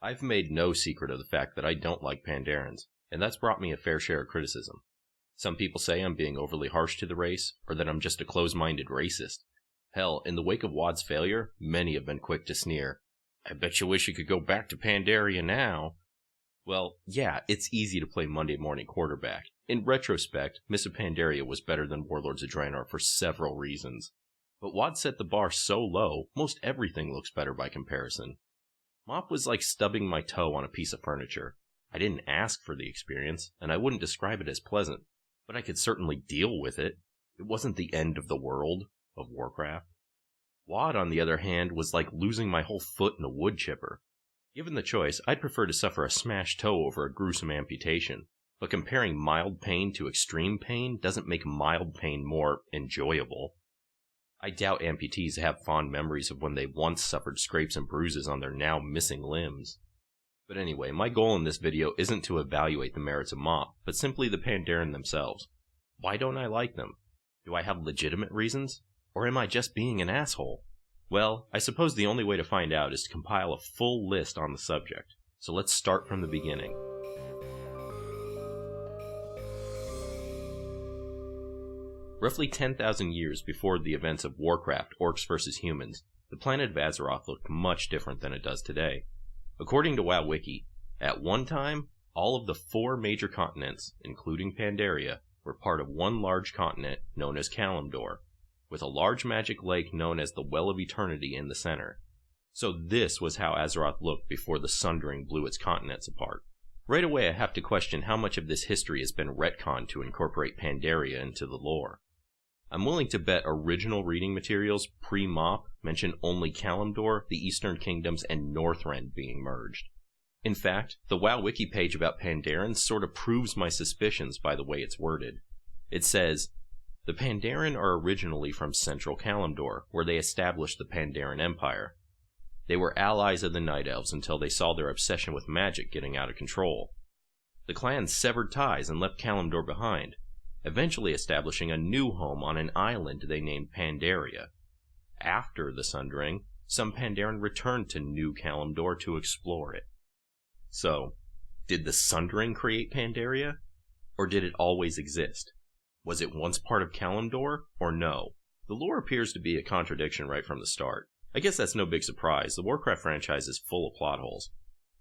I've made no secret of the fact that I don't like Pandarens, and that's brought me a fair share of criticism. Some people say I'm being overly harsh to the race, or that I'm just a close-minded racist. Hell, in the wake of WoD's failure, many have been quick to sneer. I bet you wish you could go back to Pandaria now. Well, yeah, it's easy to play Monday morning quarterback. In retrospect, Miss Pandaria was better than Warlords of Draenor for several reasons. But WoD set the bar so low, most everything looks better by comparison. MoP was like stubbing my toe on a piece of furniture. I didn't ask for the experience, and I wouldn't describe it as pleasant, but I could certainly deal with it. It wasn't the end of the world of Warcraft. WoD, on the other hand, was like losing my whole foot in a wood chipper. Given the choice, I'd prefer to suffer a smashed toe over a gruesome amputation, but comparing mild pain to extreme pain doesn't make mild pain more enjoyable. I doubt amputees have fond memories of when they once suffered scrapes and bruises on their now missing limbs. But anyway, my goal in this video isn't to evaluate the merits of MoP, but simply the Pandaren themselves. Why don't I like them? Do I have legitimate reasons? Or am I just being an asshole? Well, I suppose the only way to find out is to compile a full list on the subject. So let's start from the beginning. Roughly 10,000 years before the events of Warcraft, Orcs vs. Humans, the planet of Azeroth looked much different than it does today. According to WoW Wiki, at one time, all of the 4 major continents, including Pandaria, were part of one large continent known as Kalimdor, with a large magic lake known as the Well of Eternity in the center. So this was how Azeroth looked before the Sundering blew its continents apart. Right away I have to question how much of this history has been retconned to incorporate Pandaria into the lore. I'm willing to bet original reading materials pre-MoP mention only Kalimdor, the Eastern Kingdoms, and Northrend being merged. In fact, the WoW Wiki page about Pandaren sort of proves my suspicions by the way it's worded. It says, "The Pandaren are originally from central Kalimdor, where they established the Pandaren Empire. They were allies of the Night Elves until they saw their obsession with magic getting out of control. The clans severed ties and left Kalimdor behind, eventually establishing a new home on an island they named Pandaria. After the Sundering, some Pandaren returned to New Kalimdor to explore it." So, did the Sundering create Pandaria? Or did it always exist? Was it once part of Kalimdor, or no? The lore appears to be a contradiction right from the start. I guess that's no big surprise, the Warcraft franchise is full of plot holes.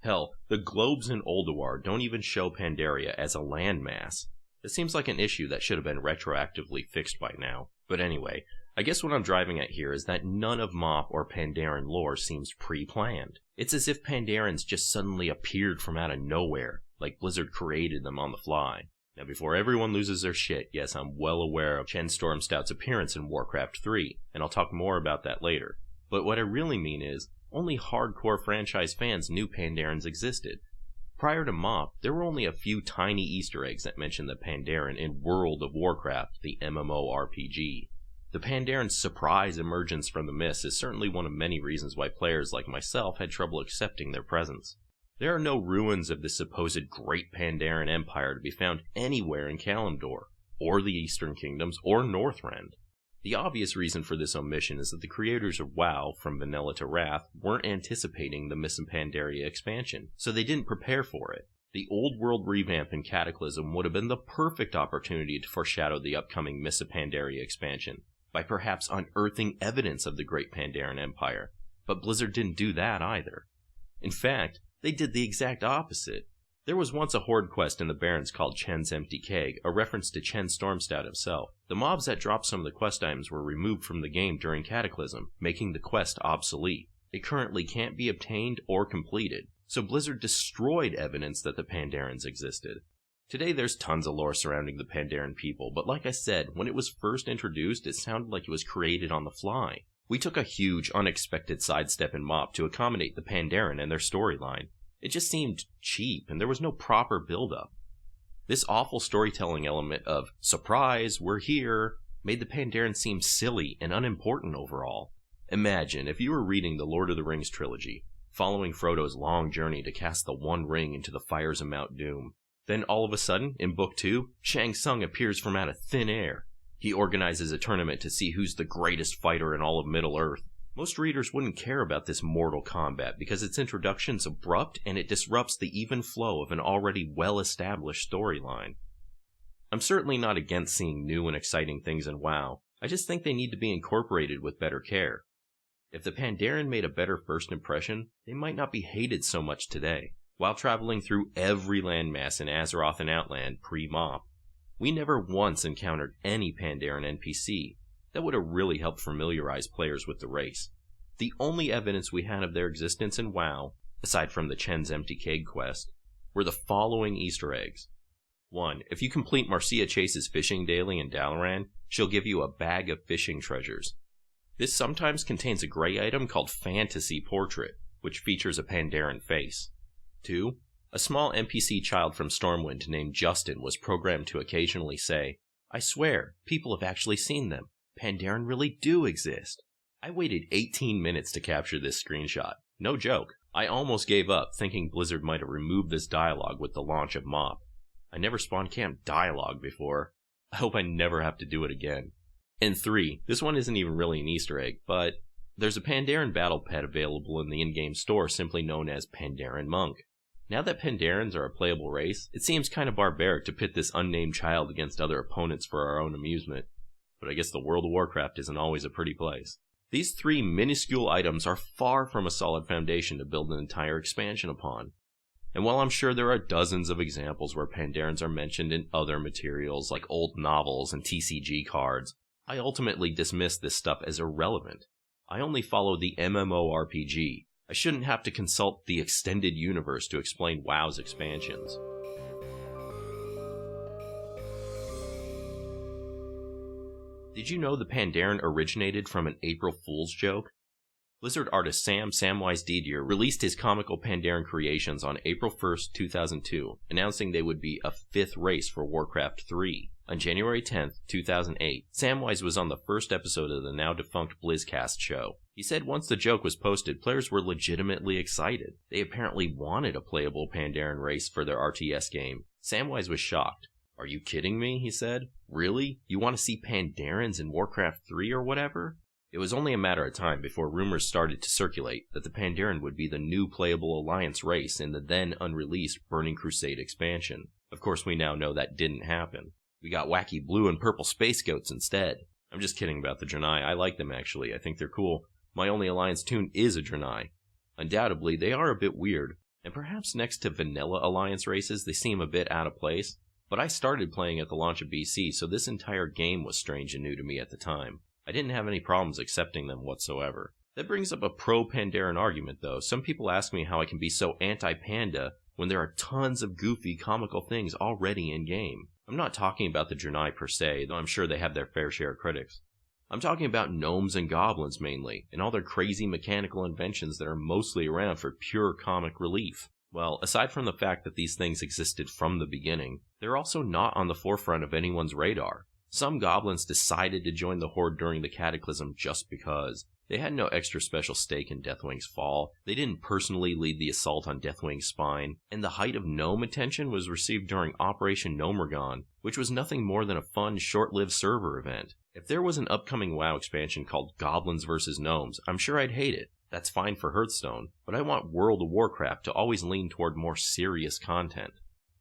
Hell, the globes in Ulduar don't even show Pandaria as a landmass. It seems like an issue that should have been retroactively fixed by now. But anyway, I guess what I'm driving at here is that none of MoP or Pandaren lore seems pre-planned. It's as if Pandarens just suddenly appeared from out of nowhere, like Blizzard created them on the fly. Now before everyone loses their shit, yes, I'm well aware of Chen Stormstout's appearance in Warcraft 3, and I'll talk more about that later. But what I really mean is, only hardcore franchise fans knew Pandarens existed. Prior to MoP, there were only a few tiny Easter eggs that mentioned the Pandaren in World of Warcraft, the MMORPG. The Pandaren's surprise emergence from the mists is certainly one of many reasons why players like myself had trouble accepting their presence. There are no ruins of the supposed Great Pandaren Empire to be found anywhere in Kalimdor, or the Eastern Kingdoms, or Northrend. The obvious reason for this omission is that the creators of WoW, from Vanilla to Wrath, weren't anticipating the Mists of Pandaria expansion, so they didn't prepare for it. The old world revamp in Cataclysm would have been the perfect opportunity to foreshadow the upcoming Mists of Pandaria expansion, by perhaps unearthing evidence of the Great Pandaren Empire, but Blizzard didn't do that either. In fact, they did the exact opposite. There was once a horde quest in the Barrens called Chen's Empty Keg, a reference to Chen Stormstout himself. The mobs that dropped some of the quest items were removed from the game during Cataclysm, making the quest obsolete. It currently can't be obtained or completed, so Blizzard destroyed evidence that the Pandarens existed. Today there's tons of lore surrounding the Pandaren people, but like I said, when it was first introduced, it sounded like it was created on the fly. We took a huge, unexpected sidestep in MoP to accommodate the Pandaren and their storyline. It just seemed cheap, and there was no proper build-up. This awful storytelling element of, surprise, we're here, made the Pandaren seem silly and unimportant overall. Imagine if you were reading the Lord of the Rings trilogy, following Frodo's long journey to cast the One Ring into the fires of Mount Doom. Then all of a sudden, in Book 2, Shang Tsung appears from out of thin air. He organizes a tournament to see who's the greatest fighter in all of Middle-earth. Most readers wouldn't care about this mortal combat because its introduction's abrupt and it disrupts the even flow of an already well-established storyline. I'm certainly not against seeing new and exciting things in WoW, I just think they need to be incorporated with better care. If the Pandaren made a better first impression, they might not be hated so much today. While traveling through every landmass in Azeroth and Outland pre-MoP, we never once encountered any Pandaren NPC that would have really helped familiarize players with the race. The only evidence we had of their existence in WoW, aside from the Chen's Empty Keg quest, were the following Easter eggs. 1. If you complete Marcia Chase's fishing daily in Dalaran, she'll give you a bag of fishing treasures. This sometimes contains a gray item called Fantasy Portrait, which features a Pandaren face. 2. A small NPC child from Stormwind named Justin was programmed to occasionally say, "I swear, people have actually seen them. Pandaren really do exist." I waited 18 minutes to capture this screenshot. No joke. I almost gave up, thinking Blizzard might have removed this dialogue with the launch of MoP. I never spawn camped dialogue before. I hope I never have to do it again. And 3, this one isn't even really an Easter egg, but there's a Pandaren battle pet available in the in-game store simply known as Pandaren Monk. Now that Pandarens are a playable race, it seems kind of barbaric to pit this unnamed child against other opponents for our own amusement. But I guess the world of Warcraft isn't always a pretty place. These 3 minuscule items are far from a solid foundation to build an entire expansion upon. And while I'm sure there are dozens of examples where Pandarens are mentioned in other materials like old novels and TCG cards, I ultimately dismiss this stuff as irrelevant. I only follow the MMORPG. I shouldn't have to consult the extended universe to explain WoW's expansions. Did you know the Pandaren originated from an April Fool's joke? Blizzard artist Sam Samwise Didier released his comical Pandaren creations on April 1st, 2002, announcing they would be a 5th race for Warcraft 3. On January 10th, 2008, Samwise was on the first episode of the now-defunct BlizzCast show. He said once the joke was posted, players were legitimately excited. They apparently wanted a playable Pandaren race for their RTS game. Samwise was shocked. "Are you kidding me?" he said. "Really? You want to see Pandarens in Warcraft 3 or whatever?" It was only a matter of time before rumors started to circulate that the Pandaren would be the new playable Alliance race in the then unreleased Burning Crusade expansion. Of course, we now know that didn't happen. We got wacky blue and purple space goats instead. I'm just kidding about the Draenei. I like them actually. I think they're cool. My only Alliance toon is a Draenei. Undoubtedly, they are a bit weird, and perhaps next to vanilla Alliance races, they seem a bit out of place. But I started playing at the launch of BC, so this entire game was strange and new to me at the time. I didn't have any problems accepting them whatsoever. That brings up a pro-Pandaren argument though. Some people ask me how I can be so anti-panda when there are tons of goofy, comical things already in-game. I'm not talking about the Draenei per se, though I'm sure they have their fair share of critics. I'm talking about gnomes and goblins mainly, and all their crazy mechanical inventions that are mostly around for pure comic relief. Well, aside from the fact that these things existed from the beginning, they're also not on the forefront of anyone's radar. Some goblins decided to join the Horde during the Cataclysm just because. They had no extra special stake in Deathwing's fall, they didn't personally lead the assault on Deathwing's spine, and the height of gnome attention was received during Operation Gnomergon, which was nothing more than a fun, short-lived server event. If there was an upcoming WoW expansion called Goblins vs. Gnomes, I'm sure I'd hate it. That's fine for Hearthstone, but I want World of Warcraft to always lean toward more serious content.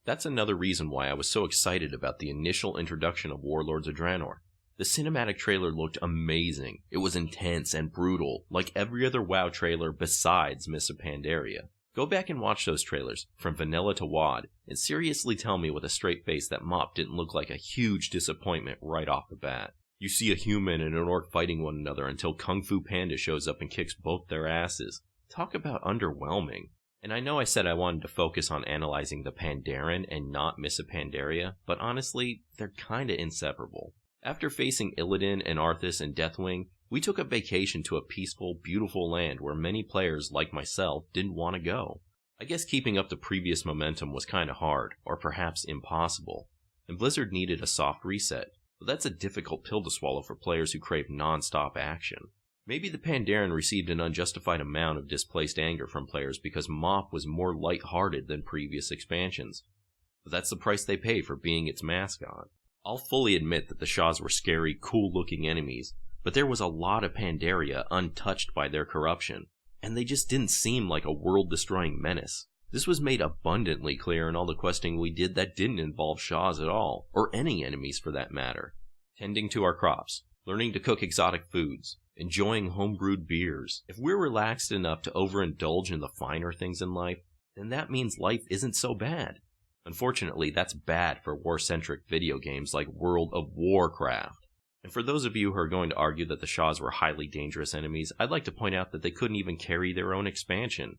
That's another reason why I was so excited about the initial introduction of Warlords of Draenor. The cinematic trailer looked amazing. It was intense and brutal, like every other WoW trailer besides Mists of Pandaria. Go back and watch those trailers, from vanilla to WoD, and seriously tell me with a straight face that MoP didn't look like a huge disappointment right off the bat. You see a human and an orc fighting one another until Kung Fu Panda shows up and kicks both their asses. Talk about underwhelming. And I know I said I wanted to focus on analyzing the Pandaren and not Mists of Pandaria, but honestly, they're kinda inseparable. After facing Illidan and Arthas and Deathwing, we took a vacation to a peaceful, beautiful land where many players, like myself, didn't want to go. I guess keeping up the previous momentum was kinda hard, or perhaps impossible, and Blizzard needed a soft reset, but that's a difficult pill to swallow for players who crave non-stop action. Maybe the Pandaren received an unjustified amount of displaced anger from players because MoP was more light-hearted than previous expansions, but that's the price they pay for being its mascot. I'll fully admit that the Shahs were scary, cool-looking enemies, but there was a lot of Pandaria untouched by their corruption, and they just didn't seem like a world-destroying menace. This was made abundantly clear in all the questing we did that didn't involve Shahs at all, or any enemies for that matter. Tending to our crops, learning to cook exotic foods, enjoying homebrewed beers. If we're relaxed enough to overindulge in the finer things in life, then that means life isn't so bad. Unfortunately, that's bad for war-centric video games like World of Warcraft. And for those of you who are going to argue that the Shahs were highly dangerous enemies, I'd like to point out that they couldn't even carry their own expansion.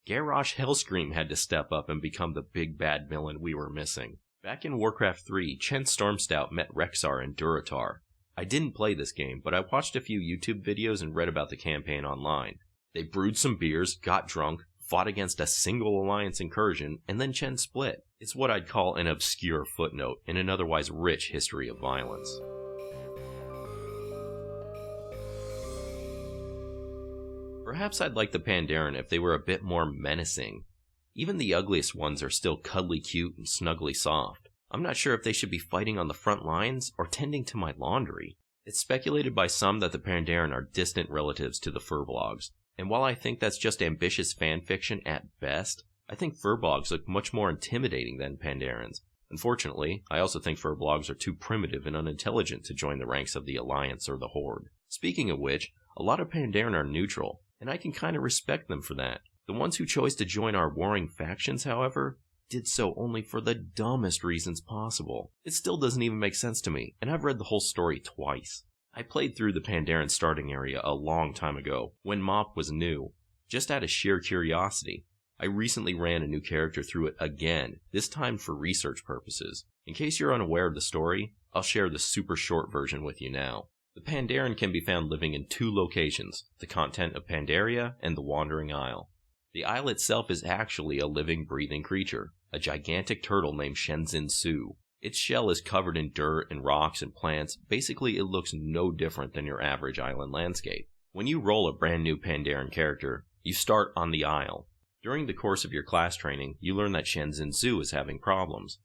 Garrosh Hellscream had to step up and become the big bad villain we were missing. Back in Warcraft 3, Chen Stormstout met Rexxar and Durotar. I didn't play this game, but I watched a few YouTube videos and read about the campaign online. They brewed some beers, got drunk, fought against a single alliance incursion, and then Chen split. It's what I'd call an obscure footnote in an otherwise rich history of violence. Perhaps I'd like the Pandaren if they were a bit more menacing. Even the ugliest ones are still cuddly cute and snuggly soft. I'm not sure if they should be fighting on the front lines or tending to my laundry. It's speculated by some that the Pandaren are distant relatives to the Furblogs, and while I think that's just ambitious fanfiction at best, I think Furblogs look much more intimidating than Pandarens. Unfortunately, I also think Furblogs are too primitive and unintelligent to join the ranks of the Alliance or the Horde. Speaking of which, a lot of Pandaren are neutral, and I can kinda respect them for that. The ones who chose to join our warring factions, however, did so only for the dumbest reasons possible. It still doesn't even make sense to me, and I've read the whole story twice. I played through the Pandaren starting area a long time ago, when MoP was new, just out of sheer curiosity. I recently ran a new character through it again, this time for research purposes. In case you're unaware of the story, I'll share the super short version with you now. The Pandaren can be found living in two locations, the continent of Pandaria and the Wandering Isle. The isle itself is actually a living, breathing creature, a gigantic turtle named Shenzin Su. Its shell is covered in dirt and rocks and plants. Basically, it looks no different than your average island landscape. When you roll a brand new Pandaren character, you start on the isle. During the course of your class training, you learn that Shenzin Su is having problems.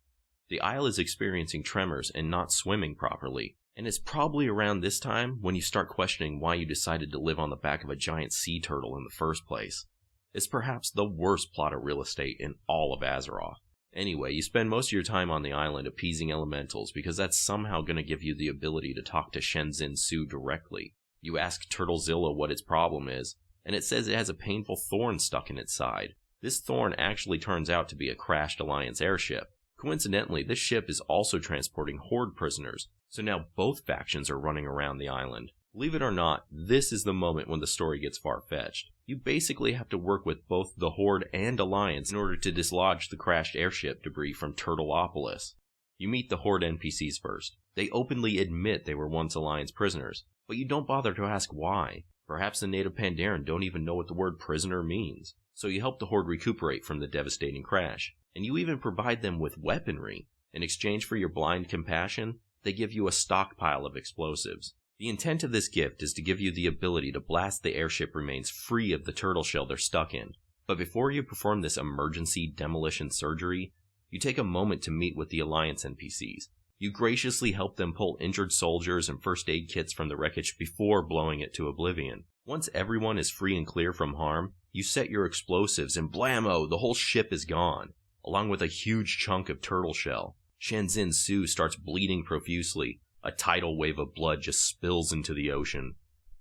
The isle is experiencing tremors and not swimming properly, and it's probably around this time when you start questioning why you decided to live on the back of a giant sea turtle in the first place. It's perhaps the worst plot of real estate in all of Azeroth. Anyway, you spend most of your time on the island appeasing elementals because that's somehow going to give you the ability to talk to Shenzin Su directly. You ask Turtlezilla what its problem is, and it says it has a painful thorn stuck in its side. This thorn actually turns out to be a crashed Alliance airship. Coincidentally, this ship is also transporting Horde prisoners, so now both factions are running around the island. Believe it or not, this is the moment when the story gets far-fetched. You basically have to work with both the Horde and Alliance in order to dislodge the crashed airship debris from Turtleopolis. You meet the Horde NPCs first. They openly admit they were once Alliance prisoners, but you don't bother to ask why. Perhaps the native Pandaren don't even know what the word prisoner means. So you help the Horde recuperate from the devastating crash, and you even provide them with weaponry. In exchange for your blind compassion, they give you a stockpile of explosives. The intent of this gift is to give you the ability to blast the airship remains free of the turtle shell they're stuck in. But before you perform this emergency demolition surgery, you take a moment to meet with the Alliance NPCs. You graciously help them pull injured soldiers and first aid kits from the wreckage before blowing it to oblivion. Once everyone is free and clear from harm, you set your explosives and blammo, the whole ship is gone, along with a huge chunk of turtle shell. Shenzin Su starts bleeding profusely. A tidal wave of blood just spills into the ocean.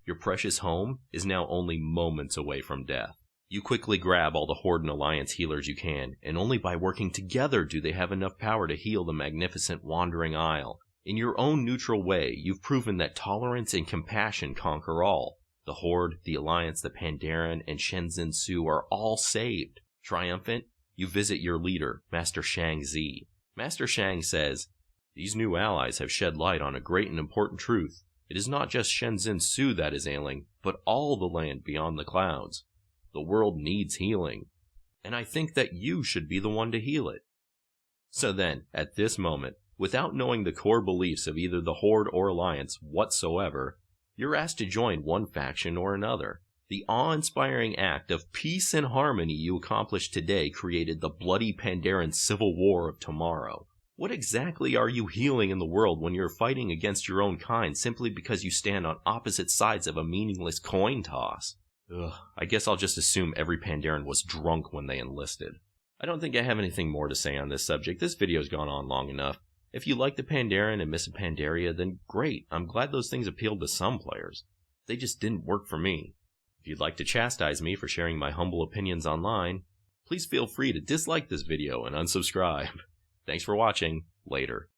Your precious home is now only moments away from death. You quickly grab all the Horde and Alliance healers you can, and only by working together do they have enough power to heal the magnificent Wandering Isle. In your own neutral way, you've proven that tolerance and compassion conquer all. The Horde, the Alliance, the Pandaren, and Shenzin Su are all saved. Triumphant, you visit your leader, Master Shang Zi. Master Shang says, "These new allies have shed light on a great and important truth. It is not just Shenzin Su that is ailing, but all the land beyond the clouds. The world needs healing, and I think that you should be the one to heal it." So then, at this moment, without knowing the core beliefs of either the Horde or Alliance whatsoever, you're asked to join one faction or another. The awe-inspiring act of peace and harmony you accomplished today created the bloody Pandaren civil war of tomorrow. What exactly are you healing in the world when you're fighting against your own kind simply because you stand on opposite sides of a meaningless coin toss? Ugh, I guess I'll just assume every Pandaren was drunk when they enlisted. I don't think I have anything more to say on this subject. This video's gone on long enough. If you like the Pandaren and miss a Pandaria, then great. I'm glad those things appealed to some players. They just didn't work for me. If you'd like to chastise me for sharing my humble opinions online, please feel free to dislike this video and unsubscribe. Thanks for watching. Later.